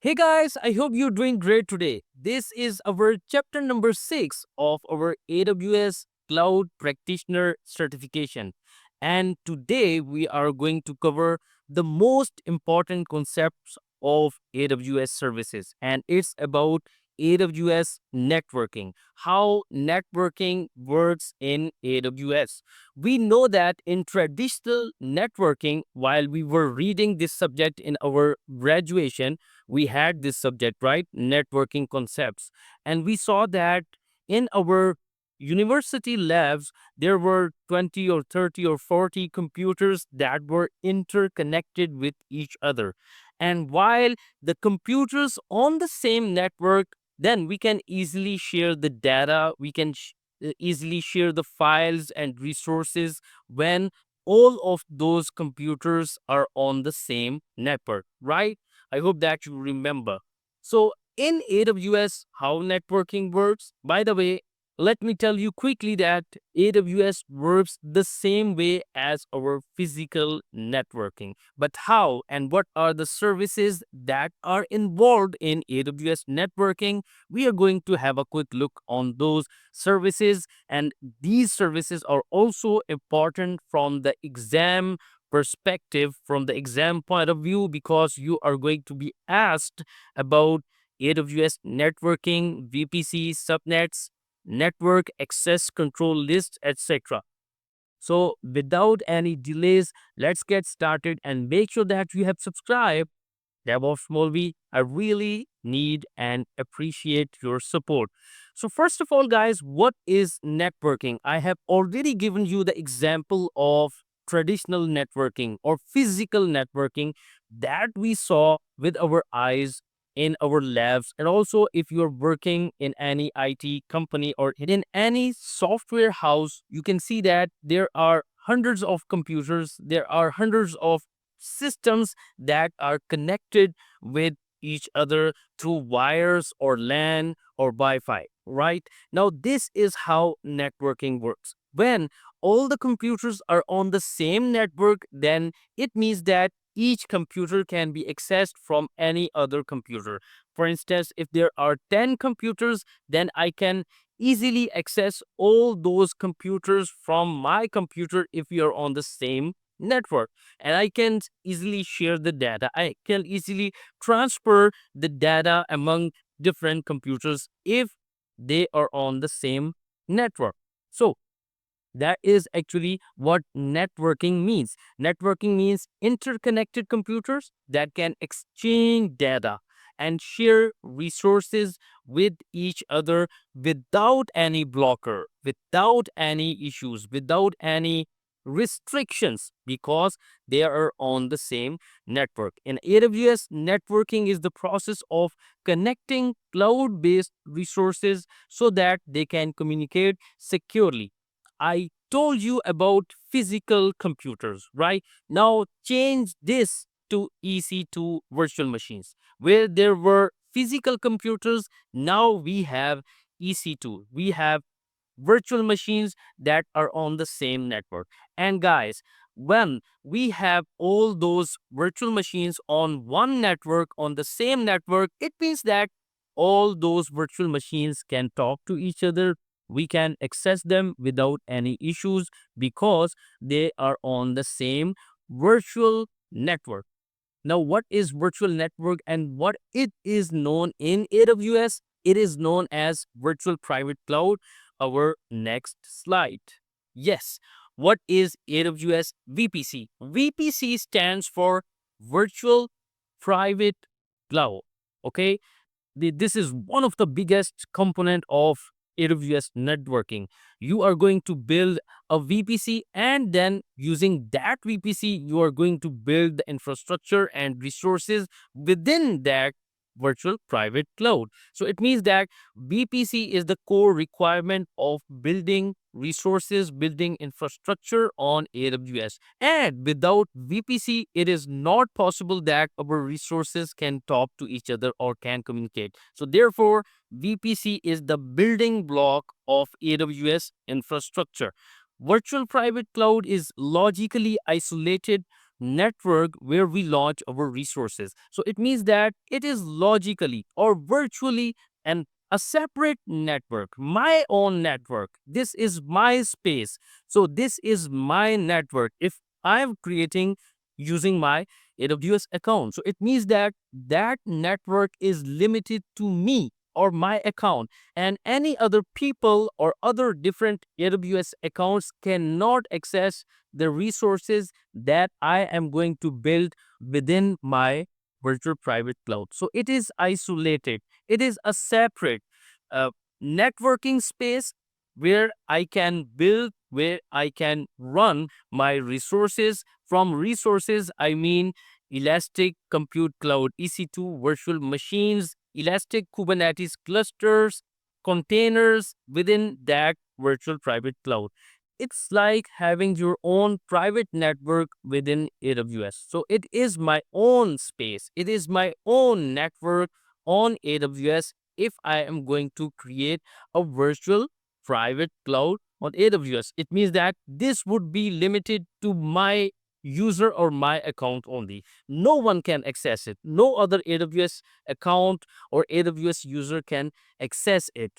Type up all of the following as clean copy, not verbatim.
Hey guys, I hope you're doing great today. This is our chapter number 6 of our AWS Cloud Practitioner Certification. And today we are going to cover the most important concepts of AWS services, and it's about AWS networking, how networking works in AWS. We know that in traditional networking, while we were reading this subject in our graduation, we had this subject, right? Networking concepts. And we saw that in our university labs, there were 20 or 30 or 40 computers that were interconnected with each other. And while the computers on the same network, then we can easily share the data, we can easily share the files and resources when all of those computers are on the same network, right? I hope that you remember. So, in AWS, how networking works, by the way, let me tell you quickly that AWS works the same way as our physical networking. But how and what are the services that are involved in AWS networking? We are going to have a quick look on those services, and these services are also important from the exam perspective, from the exam point of view, because you are going to be asked about AWS networking, VPC, subnets, network access control list, etc. So, without any delays, let's get started and make sure that you have subscribed. DevOps Molvi, I really need and appreciate your support. So, first of all, guys, what is networking? I have already given you the example of traditional networking or physical networking that we saw with our eyes in our labs. And also, if you're working in any IT company or in any software house, you can see that there are hundreds of computers, there are hundreds of systems that are connected with each other through wires or LAN or Wi-Fi, right? Now, this is how networking works. When all the computers are on the same network, then it means that each computer can be accessed from any other computer. For instance, if there are 10 computers, then I can easily access all those computers from my computer if we are on the same network, and I can easily share the data. I can easily transfer the data among different computers if they are on the same network. So, that is actually what networking means. Networking means interconnected computers that can exchange data and share resources with each other without any blocker, without any issues, without any restrictions, because they are on the same network. In AWS, networking is the process of connecting cloud based resources so that they can communicate securely. I told you about physical computers, right? Now change this to EC2 virtual machines. Where there were physical computers, now we have EC2. We have virtual machines that are on the same network. And guys, when we have all those virtual machines on one network, on the same network, it means that all those virtual machines can talk to each other. We can access them without any issues because they are on the same virtual network. Now, what is virtual network and what it is known in AWS? It is known as virtual private cloud. Our next slide. Yes, what is AWS VPC? VPC stands for virtual private cloud. Okay, this is one of the biggest component of AWS networking. You are going to build a VPC, and then using that VPC, you are going to build the infrastructure and resources within that virtual private cloud. So it means that VPC is the core requirement of building resources, building infrastructure on AWS. And without VPC, it is not possible that our resources can talk to each other or can communicate. So, therefore, VPC is the building block of AWS infrastructure. Virtual private cloud is logically isolated. network where we launch our resources. So it means that it is logically or virtually an a separate network, my own network. This is my space. So this is my network. If I'm creating using my AWS account, so it means that that network is limited to me or my account, and any other people or other different AWS accounts cannot access the resources that I am going to build within my virtual private cloud. So it is isolated. It is a separate uh, networking space where I can build, where I can run my resources. From resources, I mean Elastic Compute Cloud EC2 virtual machines, Elastic Kubernetes clusters, containers within that virtual private cloud. It's like having your own private network within AWS. So it is my own space. It is my own network on AWS if I am going to create a virtual private cloud on AWS. It means that this would be limited to my user or my account only. No one can access it. No other AWS account or AWS user can access it.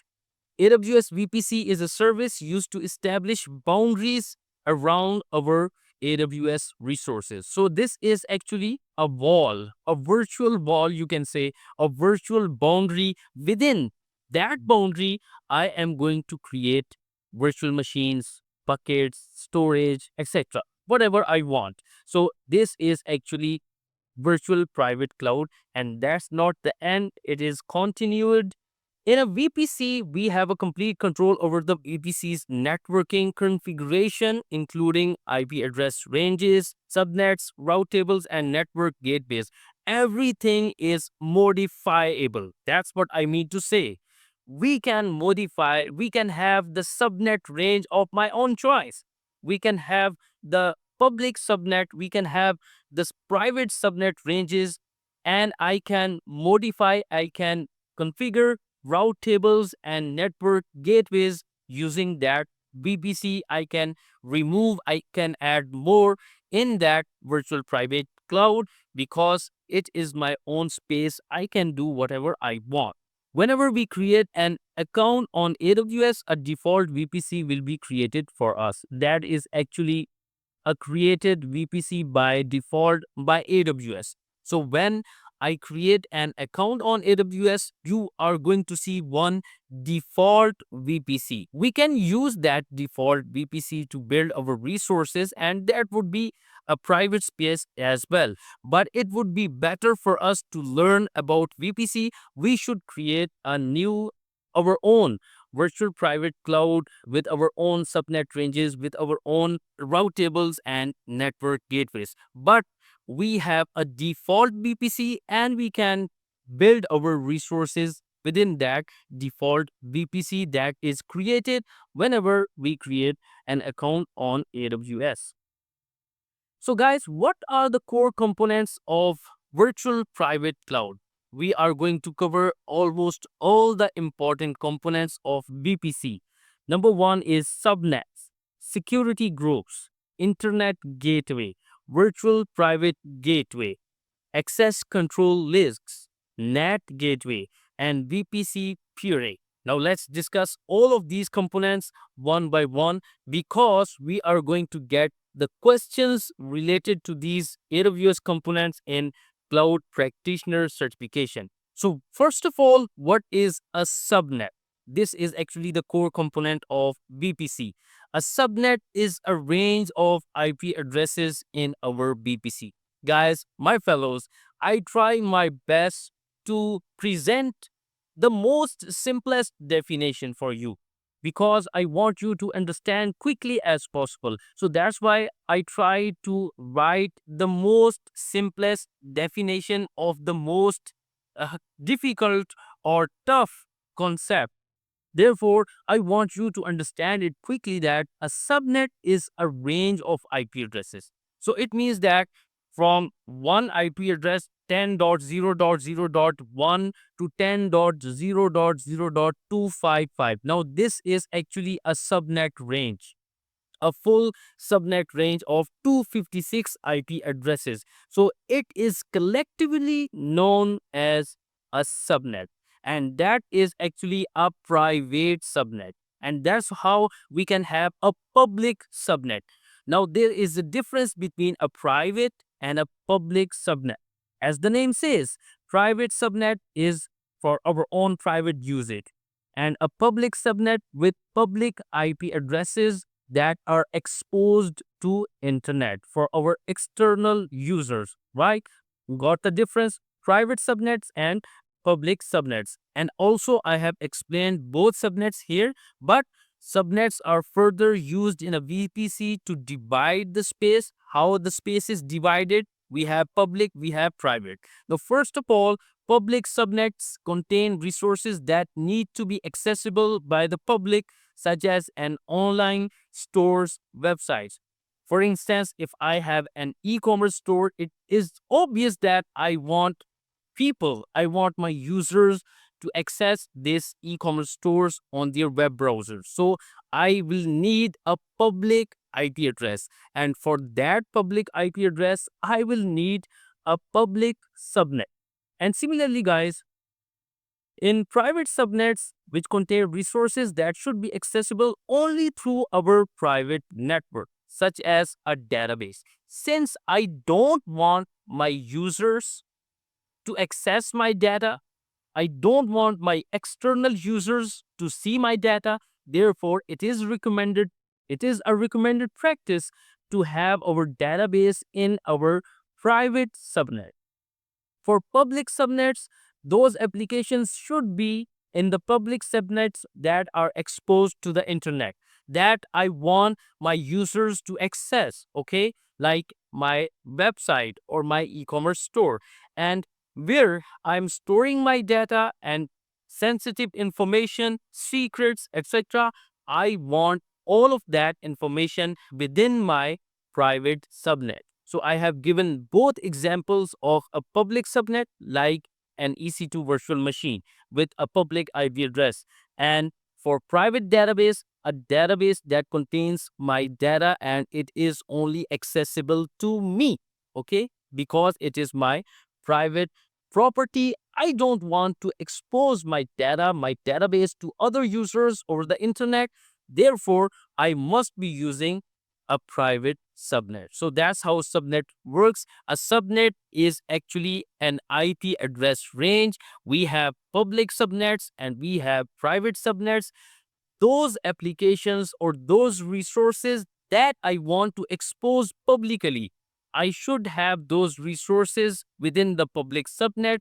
AWS VPC is a service used to establish boundaries around our AWS resources. So this is actually a wall, a virtual wall, you can say, a virtual boundary. Within that boundary, I am going to create virtual machines, buckets, storage, etc. Whatever I want. So this is actually virtual private cloud, and that's not the end. It is continued. In a VPC, we have a complete control over the VPC's networking configuration, including IP address ranges, subnets, route tables, and network gateways. Everything is modifiable. That's what I mean to say. We can modify, we can have the subnet range of my own choice. We can have the public subnet, we can have this private subnet ranges, and I can modify, I can configure route tables and network gateways using that VPC. I can remove, I can add more in that virtual private cloud because it is my own space. I can do whatever I want. Whenever we create an account on AWS, a default VPC will be created for us. That is actually a created VPC by default by AWS. So when I create an account on AWS, you are going to see one default VPC. We can use that default VPC to build our resources, and that would be a private space as well. But it would be better for us to learn about VPC. We should create a new, our own virtual private cloud with our own subnet ranges, with our own route tables and network gateways. But we have a default VPC and we can build our resources within that default VPC that is created whenever we create an account on AWS. So guys, what are the core components of virtual private cloud? We are going to cover almost all the important components of VPC. Number one is subnets, security groups, internet gateway, virtual private gateway, access control lists, NAT gateway, and VPC puree. Now let's discuss all of these components one by one because we are going to get the questions related to these AWS components in Cloud Practitioner certification. So first of all, what is a subnet? This is actually the core component of VPC. A subnet is a range of IP addresses in our VPC. Guys, my fellows, I try my best to present the most simplest definition for you because I want you to understand quickly as possible. So that's why I try to write the most simplest definition of the most difficult or tough concept. Therefore, I want you to understand it quickly that a subnet is a range of IP addresses. So it means that from one IP address 10.0.0.1 to 10.0.0.255. Now, this is actually a subnet range. a full subnet range of 256 IP addresses. So it is collectively known as a subnet, and that is actually a private subnet. And that's how we can have a public subnet. Now, there is a difference between a private and a public subnet. As the name says, private subnet is for our own private usage, and a public subnet with public IP addresses that are exposed to internet for our external users, right? Got the difference? Private subnets and public subnets. And also I have explained both subnets here, but subnets are further used in a VPC to divide the space. How the space is divided? We have public, we have private. Now, first of all, public subnets contain resources that need to be accessible by the public, such as an online store's websites. For instance, if I have an e-commerce store, it is obvious that I want my users to access these e-commerce stores on their web browser. So I will need a public IP address. And for that public IP address, I will need a public subnet. And similarly, guys, in private subnets, which contain resources that should be accessible only through our private network, such as a database. Since I don't want my users to access my data, I don't want my external users to see my data. Therefore, it is a recommended practice to have our database in our private subnet. For public subnets, those applications should be in the public subnets that are exposed to the internet, that I want my users to access, okay? Like my website or my e-commerce store, and where I'm storing my data and sensitive information, secrets, etc. I want all of that information within my private subnet. So I have given both examples of a public subnet like an EC2 virtual machine with a public IP address, and for private database, a database that contains my data and it is only accessible to me, okay? Because it is my private property. I don't want to expose my data, my database to other users over the internet. Therefore, I must be using a private subnet. So that's how subnet works. A subnet is actually an IP address range. We have public subnets and we have private subnets. Those applications or those resources that I want to expose publicly, I should have those resources within the public subnet.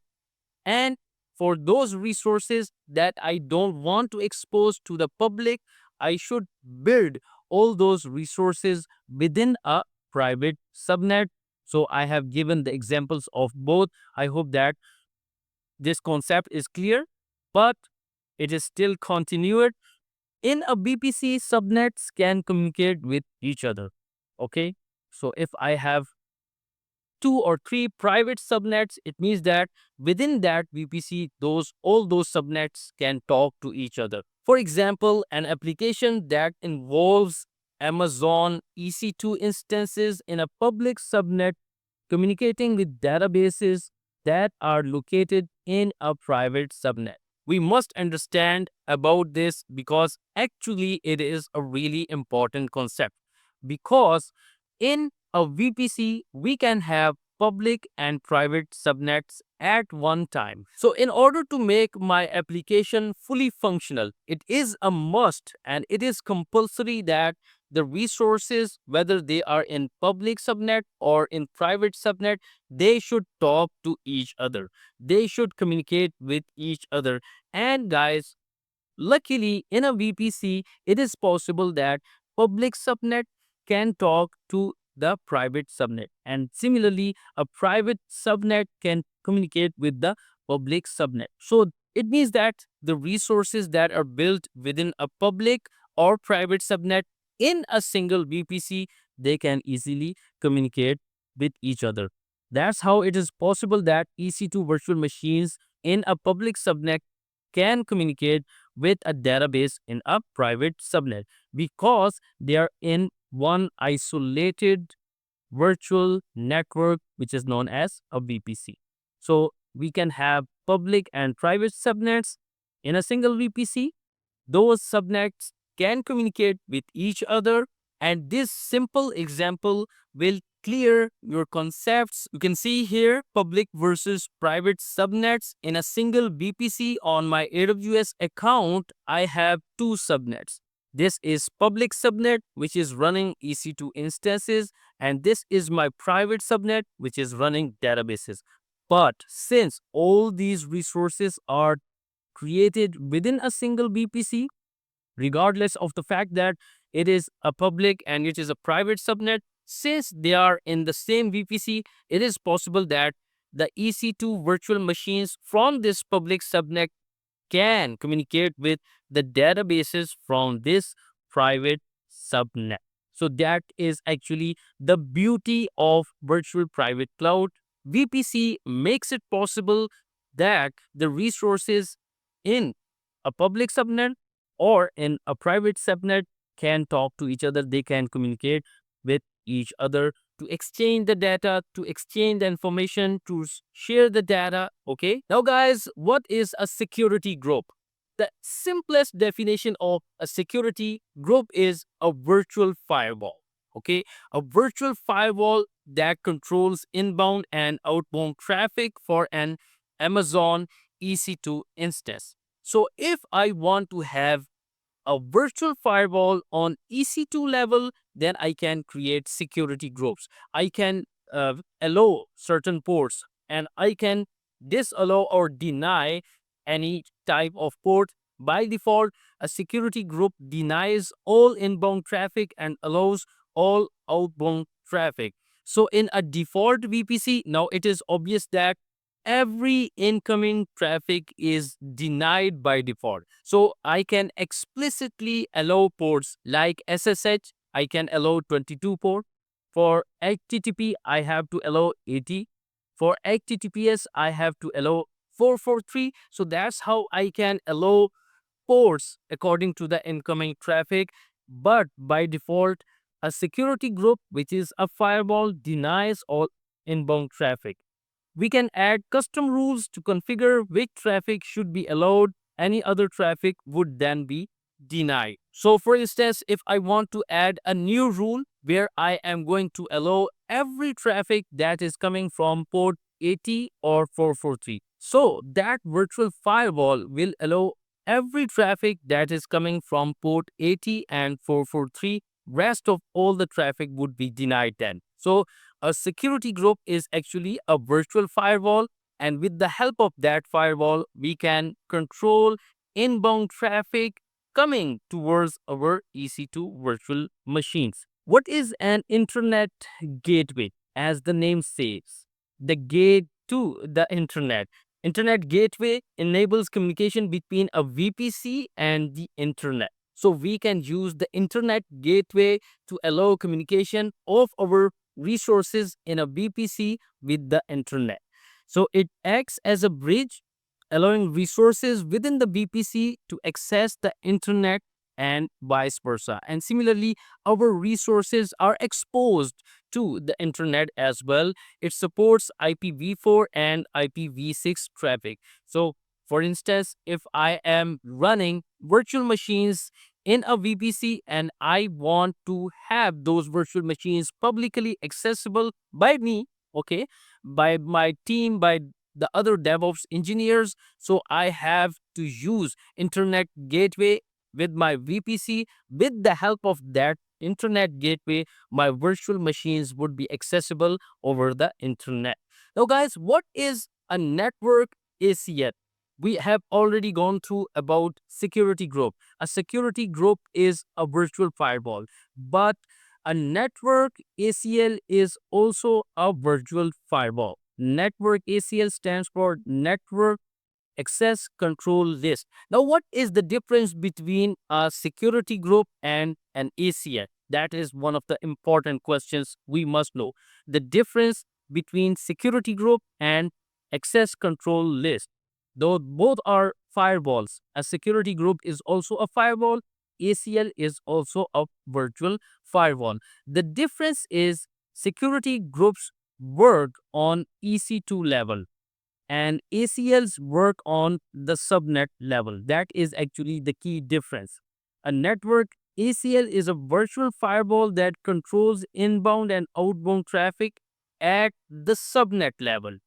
And for those resources that I don't want to expose to the public, I should build all those resources within a private subnet. So I have given the examples of both. I hope that this concept is clear, but it is still continued. In a VPC, subnets can communicate with each other. Okay. So if I have two or three private subnets, it means that within that VPC, all those subnets can talk to each other. For example, an application that involves Amazon EC2 instances in a public subnet communicating with databases that are located in a private subnet. We must understand about this because actually it is a really important concept, because in a VPC, we can have public and private subnets at one time. So in order to make my application fully functional, it is a must and it is compulsory that the resources, whether they are in public subnet or in private subnet, they should talk to each other. They should communicate with each other. And guys, luckily, in a VPC, it is possible that public subnet can talk to the private subnet. And similarly, a private subnet can communicate with the public subnet. So it means that the resources that are built within a public or private subnet in a single VPC, they can easily communicate with each other. That's how it is possible that EC2 virtual machines in a public subnet can communicate with a database in a private subnet, because they are in one isolated virtual network, which is known as a VPC. So we can have public and private subnets in a single VPC. Those subnets can communicate with each other, and this simple example will clear your concepts. You can see here public versus private subnets in a single VPC. On my AWS account, I have two subnets. This is public subnet, which is running EC2 instances, and this is my private subnet, which is running databases. But since all these resources are created within a single VPC, regardless of the fact that it is a public and it is a private subnet, since they are in the same VPC, it is possible that the EC2 virtual machines from this public subnet can communicate with the databases from this private subnet. So that is actually the beauty of virtual private cloud. VPC makes it possible that the resources in a public subnet or in a private subnet can talk to each other. They can communicate with each other to exchange the data, to exchange the information, to share the data. Okay. Now, guys, what is a security group? The simplest definition of a security group is a virtual firewall. Okay. A virtual firewall that controls inbound and outbound traffic for an Amazon EC2 instance. So, if I want to have a virtual firewall on EC2 level, then I can create security groups. I can allow certain ports, and I can disallow or deny any type of port. By default, a security group denies all inbound traffic and allows all outbound traffic. So in a default VPC, now it is obvious that every incoming traffic is denied by default. So I can explicitly allow ports like SSH, I can allow 22 port. For HTTP, I have to allow 80. For HTTPS, I have to allow 443. So that's how I can allow ports according to the incoming traffic. But by default, a security group, which is a firewall, denies all inbound traffic. We can add custom rules to configure which traffic should be allowed. Any other traffic would then be denied. So for instance, if I want to add a new rule where I am going to allow every traffic that is coming from port 80 or 443. So that virtual firewall will allow every traffic that is coming from port 80 and 443. Rest of all the traffic would be denied then. So a security group is actually a virtual firewall, and with the help of that firewall, we can control inbound traffic coming towards our EC2 virtual machines. What is an internet gateway? As the name says, the gate to the internet. Internet gateway enables communication between a VPC and the internet. So we can use the internet gateway to allow communication of our resources in a VPC with the internet. So it acts as a bridge, allowing resources within the VPC to access the internet and vice versa. And similarly, our resources are exposed to the internet as well. It supports IPv4 and IPv6 traffic. So for instance, if I am running virtual machines in a VPC and I want to have those virtual machines publicly accessible by me, okay, by my team, by the other DevOps engineers, so I have to use internet gateway with my VPC. With the help of that internet gateway, my virtual machines would be accessible over the internet. Now, guys, what is a network ACL? We have already gone through about security group. A security group is a virtual firewall, but a network ACL is also a virtual firewall. Network ACL stands for Network Access Control List. Now, what is the difference between a security group and an ACL? That is one of the important questions we must know. The difference between security group and access control list. Though both are firewalls, a security group is also a firewall, ACL is also a virtual firewall. The difference is security groups work on EC2 level and ACLs work on the subnet level. That is actually the key difference. A network ACL is a virtual firewall that controls inbound and outbound traffic at the subnet level.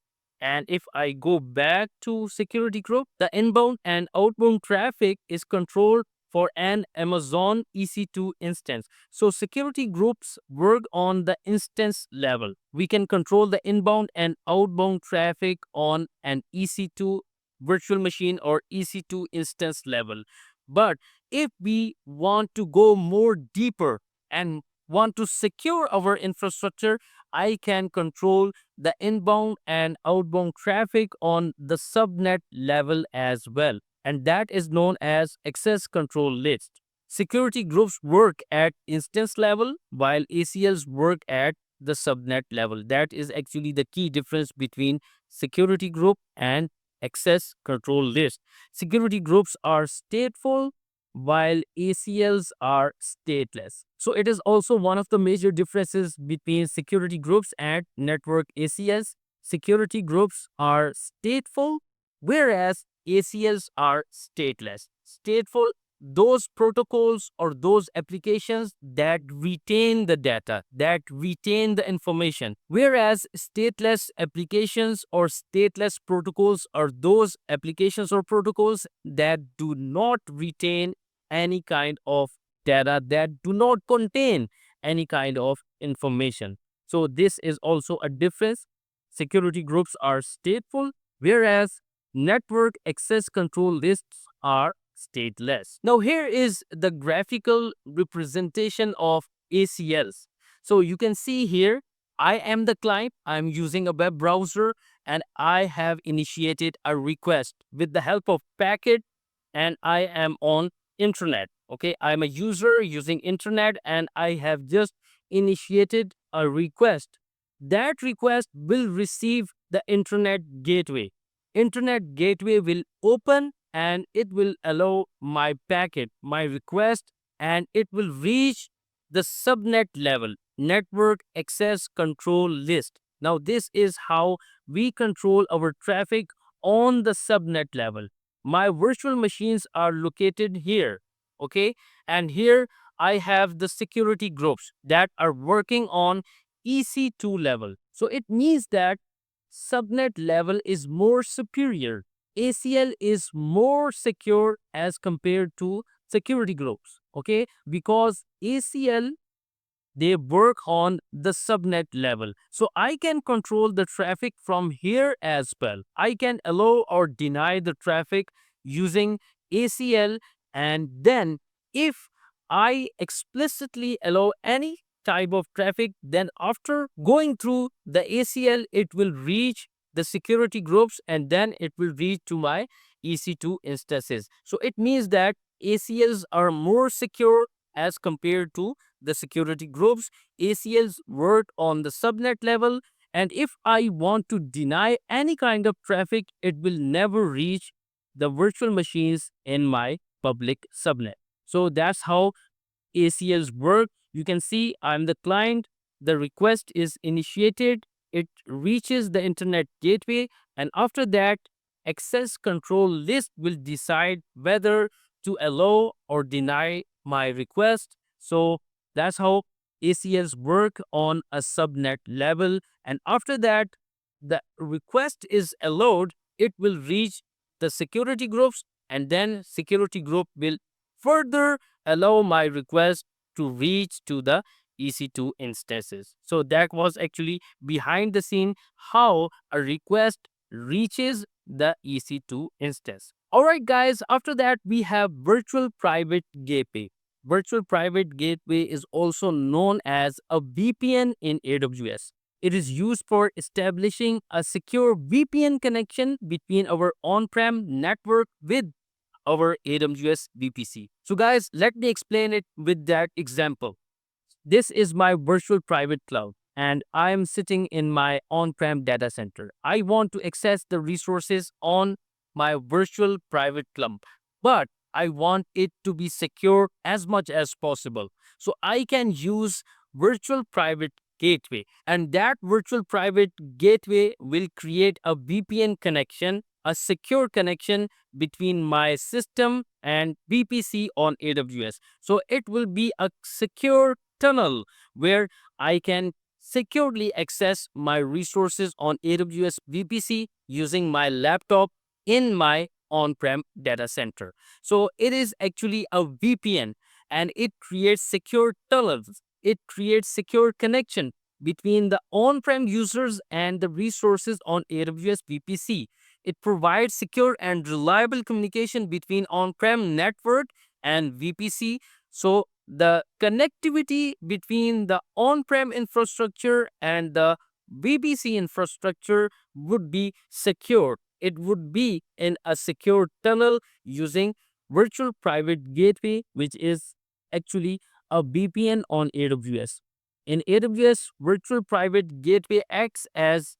And if I go back to security group, the inbound and outbound traffic is controlled for an Amazon EC2 instance. So security groups work on the instance level. We can control the inbound and outbound traffic on an EC2 virtual machine or EC2 instance level. But if we want to go more deeper and want to secure our infrastructure, I can control the inbound and outbound traffic on the subnet level as well. And that is known as access control list. Security groups work at instance level while ACLs work at the subnet level. That is actually the key difference between security group and access control list. Security groups are stateful while ACLs are stateless. So it is also one of the major differences between security groups and network ACLs. Security groups are stateful, whereas ACLs are stateless. Stateful, those protocols or those applications that retain the data, that retain the information, whereas stateless applications or stateless protocols are those applications or protocols that do not retain any kind of data, that do not contain any kind of information. So this is also a difference. Security groups are stateful, whereas network access control lists are stateless. Now here is the graphical representation of ACLs. So you can see here, I am the client, I'm using a web browser, and I have initiated a request with the help of packet, and I am on internet. Okay, I'm a user using internet and I have just initiated a request. That request will receive the internet gateway. Internet gateway will open and it will allow my packet, my request, and it will reach the subnet level, network access control list. Now this is how we control our traffic on the subnet level. My virtual machines are located here, okay? And here I have the security groups that are working on EC2 level. So it means that subnet level is more superior. ACL is more secure as compared to security groups, okay? Because ACL, they work on the subnet level. So I can control the traffic from here as well. I can allow or deny the traffic using ACL, and then if I explicitly allow any type of traffic, then after going through the ACL, it will reach the security groups and then it will reach to my EC2 instances. So it means that ACLs are more secure as compared to the security groups. ACLs work on the subnet level, and if I want to deny any kind of traffic, it will never reach the virtual machines in my public subnet. So that's how ACLs work. You can see I'm the client, the request is initiated, it reaches the internet gateway, and after that, access control list will decide whether to allow or deny my request. So that's how ACLs work on a subnet level. And after that, the request is allowed, it will reach the security groups, and then security group will further allow my request to reach to the EC2 instances. So that was actually behind the scene how a request reaches the EC2 instance. Alright guys, after that we have virtual private gateway. Virtual private gateway is also known as a VPN in AWS. It is used for establishing a secure VPN connection between our on-prem network with our AWS VPC. So guys, let me explain it with that example. This is my virtual private cloud and I am sitting in my on-prem data center. I want to access the resources on my virtual private cloud, but I want it to be secure as much as possible. So I can use virtual private gateway, and that virtual private gateway will create a VPN connection, a secure connection between my system and VPC on AWS. So it will be a secure tunnel where I can securely access my resources on AWS VPC using my laptop in my on-prem data center. So it is actually a VPN, and it creates secure tunnels. It creates secure connection between the on-prem users and the resources on AWS VPC. It provides secure and reliable communication between on-prem network and VPC. So the connectivity between the on-prem infrastructure and the VPC infrastructure would be secure. It would be in a secure tunnel using virtual private gateway, which is actually a VPN on AWS. In AWS, virtual private gateway acts as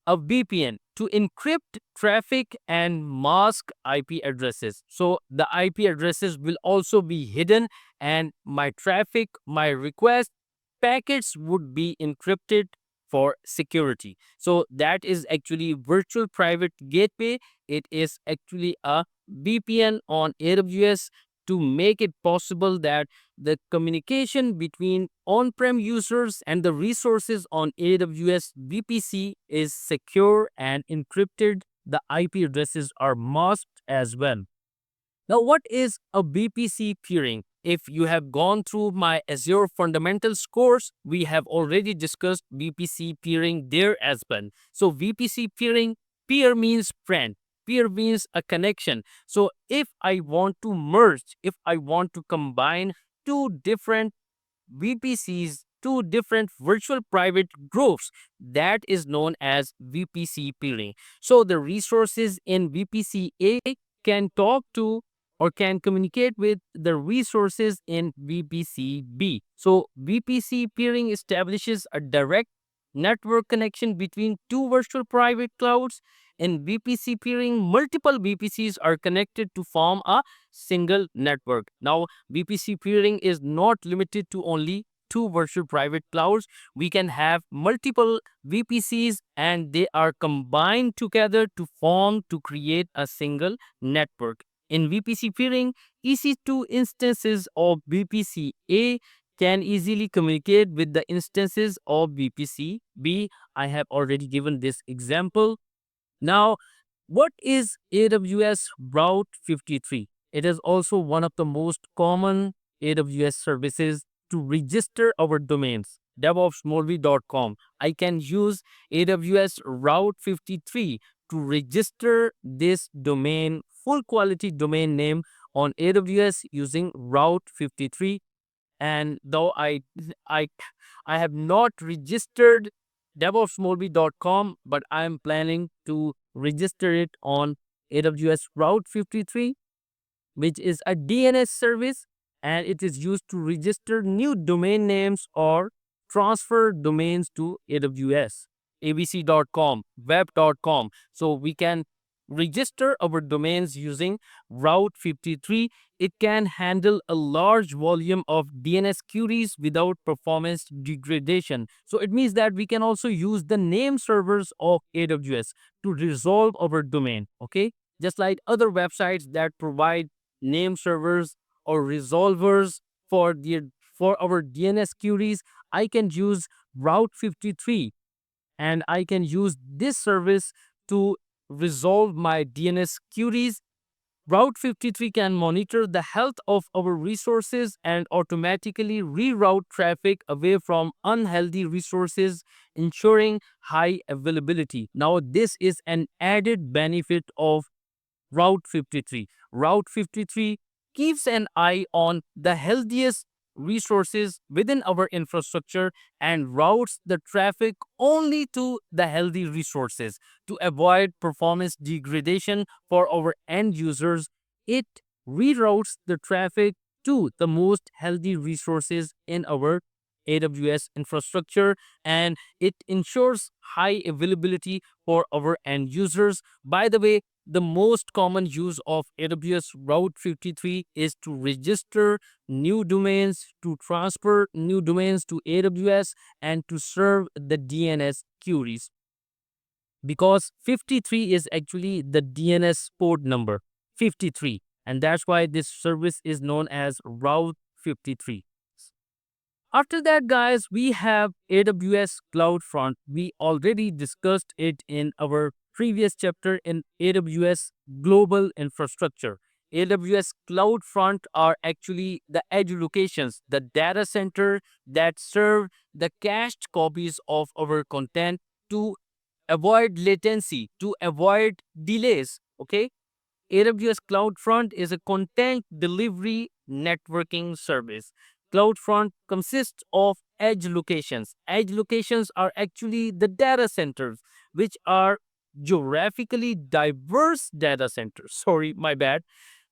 a VPN to encrypt traffic and mask IP addresses. So the IP addresses will also be hidden, and my traffic, my request, packets would be encrypted for security. So that is actually virtual private gateway. It is actually a VPN on AWS to make it possible that the communication between on-prem users and the resources on AWS VPC is secure and encrypted. The IP addresses are masked as well. Now, what is a VPC peering? If you have gone through my Azure Fundamentals course, we have already discussed VPC peering there as well. So, VPC peering, peer means friend, peer means a connection. So, if I want to merge, if I want to combine two different VPCs, two different virtual private groups, that is known as VPC peering. So, the resources in VPC A can talk to or can communicate with the resources in VPC-B. So VPC peering establishes a direct network connection between two virtual private clouds. In VPC peering, multiple VPCs are connected to form a single network. Now, VPC peering is not limited to only two virtual private clouds. We can have multiple VPCs, and they are combined together to create a single network. In VPC peering, EC2 instances of VPC A can easily communicate with the instances of VPC B. I have already given this example. Now, what is AWS Route 53? It is also one of the most common AWS services to register our domains. DevOpsMolvi.com. I can use AWS Route 53 to register this domain, full quality domain name on AWS using Route 53. And though I I have not registered DevOpsMolvi.com, but I am planning to register it on AWS Route 53, which is a DNS service, and it is used to register new domain names or transfer domains to AWS, abc.com, web.com. So we can register our domains using Route 53. It can handle a large volume of DNS queries without performance degradation. So it means that we can also use the name servers of AWS to resolve our domain. Okay, just like other websites that provide name servers or resolvers for our DNS queries, I can use Route 53, and I can use this service to resolve my DNS queries. Route 53 can monitor the health of our resources and automatically reroute traffic away from unhealthy resources, ensuring high availability. Now, this is an added benefit of Route 53. Route 53 keeps an eye on the healthiest resources within our infrastructure and routes the traffic only to the healthy resources to avoid performance degradation for our end users. It reroutes the traffic to the most healthy resources in our AWS infrastructure, and it ensures high availability for our end users. By the way, the most common use of AWS Route 53 is to register new domains, to transfer new domains to AWS, and to serve the DNS queries. Because 53 is actually the DNS port number, 53. And that's why this service is known as Route 53. After that, guys, we have AWS CloudFront. We already discussed it in our previous chapter in AWS Global Infrastructure. AWS CloudFront are actually the edge locations, the data center that serve the cached copies of our content to avoid latency, to avoid delays. Okay. AWS CloudFront is a content delivery networking service. CloudFront consists of edge locations. Edge locations are actually the data centers, which are geographically diverse data centers. Sorry, my bad.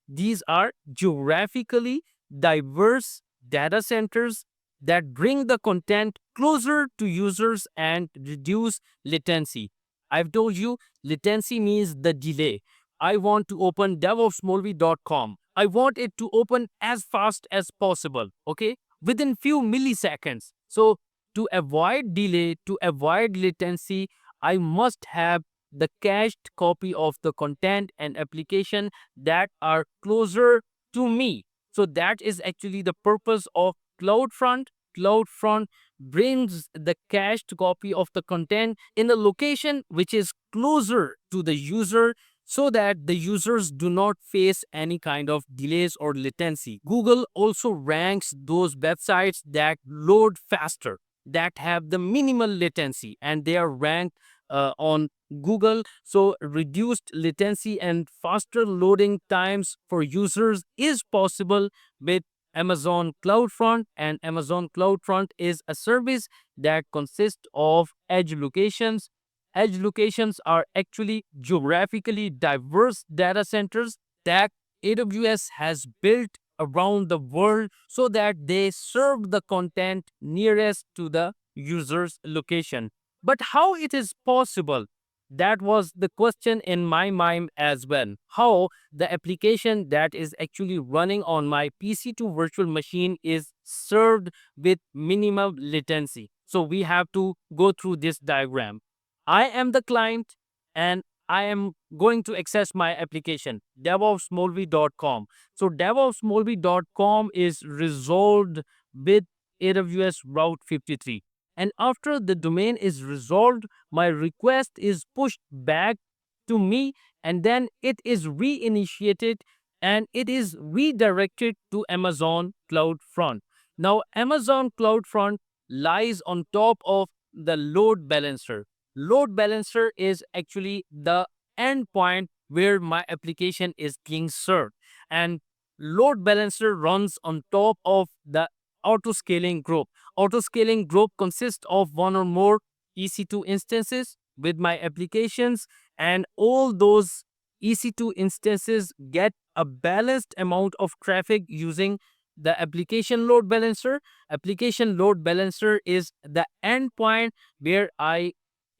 These are geographically diverse data centers that bring the content closer to users and reduce latency. I've told you latency means the delay. I want to open DevOpsMolvi.com. I want it to open as fast as possible, okay? Within few milliseconds. So to avoid delay, to avoid latency, I must have the cached copy of the content and application that are closer to me. So that is actually the purpose of CloudFront. CloudFront brings the cached copy of the content in a location which is closer to the user so that the users do not face any kind of delays or latency. Google also ranks those websites that load faster, that have the minimal latency, and they are ranked on Google. So, reduced latency and faster loading times for users is possible with Amazon CloudFront, and Amazon CloudFront is a service that consists of edge locations. Edge locations are actually geographically diverse data centers that AWS has built around the world so that they serve the content nearest to the user's location. But how it is possible? That was the question in my mind as well. How the application that is actually running on my PC2 virtual machine is served with minimal latency. So we have to go through this diagram. I am the client and I am going to access my application, DevOpsMolvi.com. So DevOpsMolvi.com is resolved with AWS Route 53. And after the domain is resolved, my request is pushed back to me and then it is reinitiated and it is redirected to Amazon CloudFront. Now, Amazon CloudFront lies on top of the load balancer. Load balancer is actually the endpoint where my application is being served. And load balancer runs on top of the autoscaling group. Autoscaling group consists of one or more EC2 instances with my applications, and all those EC2 instances get a balanced amount of traffic using the application load balancer. Application load balancer is the endpoint where I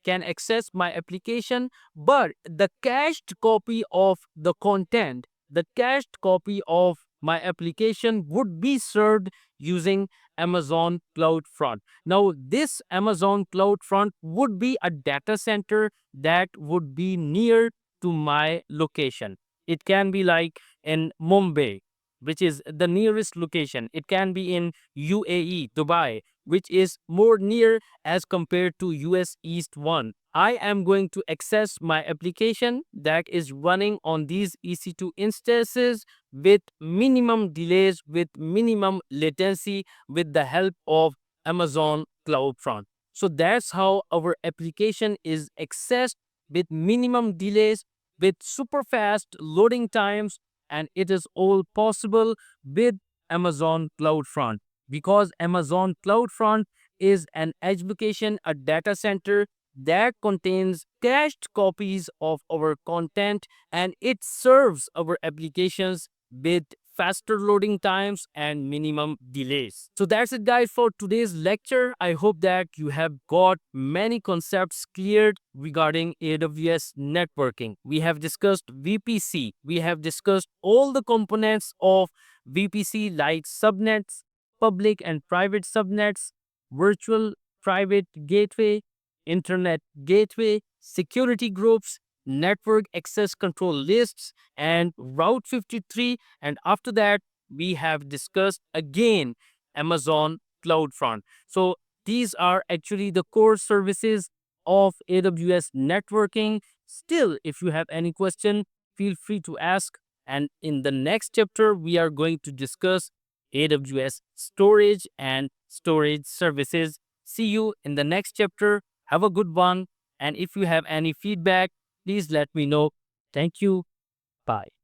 can access my application, but the cached copy of the content, the cached copy of my application would be served using Amazon CloudFront. Now, this Amazon CloudFront would be a data center that would be near to my location. It can be like in Mumbai, which is the nearest location. It can be in UAE, Dubai, which is more near as compared to US East 1. I am going to access my application that is running on these EC2 instances with minimum delays, with minimum latency, with the help of Amazon CloudFront. So that's how our application is accessed with minimum delays, with super fast loading times, and it is all possible with Amazon CloudFront because Amazon CloudFront is an edge location, a data center that contains cached copies of our content and it serves our applications with faster loading times, and minimum delays. So that's it, guys, for today's lecture. I hope that you have got many concepts cleared regarding AWS networking. We have discussed VPC. We have discussed all the components of VPC like subnets, public and private subnets, virtual private gateway, internet gateway, security groups, network access control lists, and Route 53. And after that, we have discussed again Amazon CloudFront. So these are actually the core services of AWS networking. Still, if you have any question, feel free to ask. And in the next chapter, we are going to discuss AWS storage and storage services. See you in the next chapter. Have a good one. And if you have any feedback, please let me know. Thank you. Bye.